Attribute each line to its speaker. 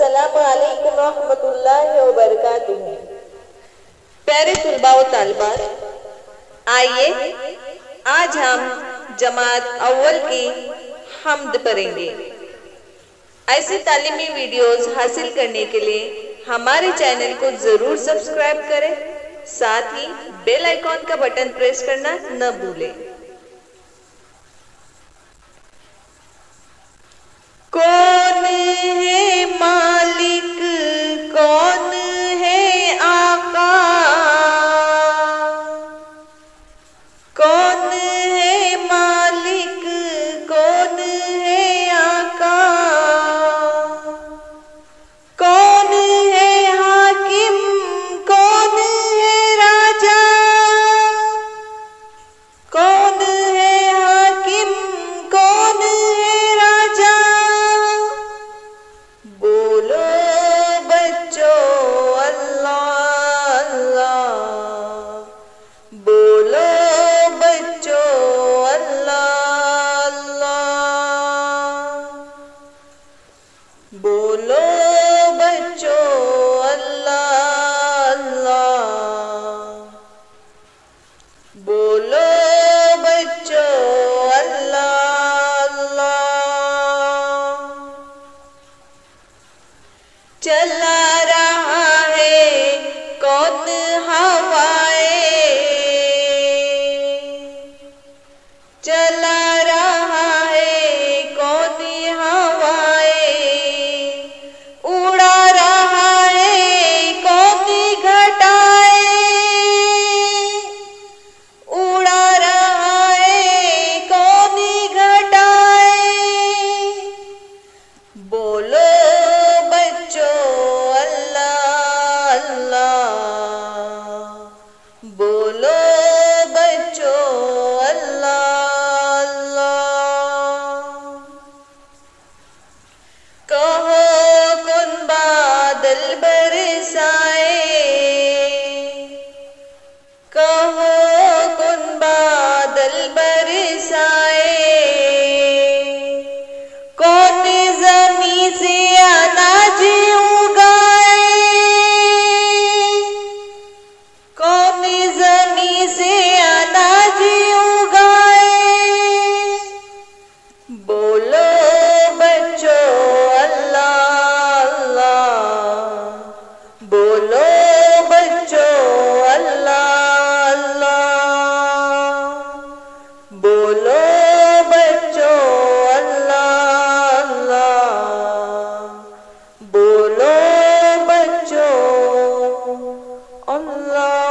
Speaker 1: अस्सलामु अलैकुम रहमतुल्लाहि व बरकातुहू। प्यारे तुलबा व तालिबात, आइए आज हम जमात अव्वल की हम्द पढ़ेंगे। ऐसी तालीमी वीडियोस हासिल करने के लिए हमारे चैनल को जरूर सब्सक्राइब करें, साथ ही बेल आइकॉन का बटन प्रेस करना न भूलें। कौन है मालिक, कौन है आका, कौन है मालिक, कौन है आका, कौन है हाकिम, कौन है राजा, कौन है हाकिम, कौन है राजा। बोलो बच्चों अल्लाह अल्लाह, बोलो बच्चों अल्लाह अल्लाह, बोलो बच्चों अल्लाह अल्लाह, बोलो बच्चों अल्लाह अल्लाह। चला रहा है कौन हवाए, चला रहा है कौन हवाए, उड़ा रहा है कौन घटाए, उड़ा रहा है कौन घटाए। बोलो बच्चों अल्लाह अल्लाह, बोलो बच्चों अल्लाह अल्लाह। कहो कौन बादल बरसाए, कहो कौन बादल बरसाए, कौन जमीन से अनाज उगाए, कौन जमीन से अनाज उगाए। बोलो बच्चों अल्लाह अल्लाह, बोलो बच्चों अल्लाह अल्लाह, बोलो बच्चों अल्लाह अल्लाह, बोलो बच्चों अल्लाह।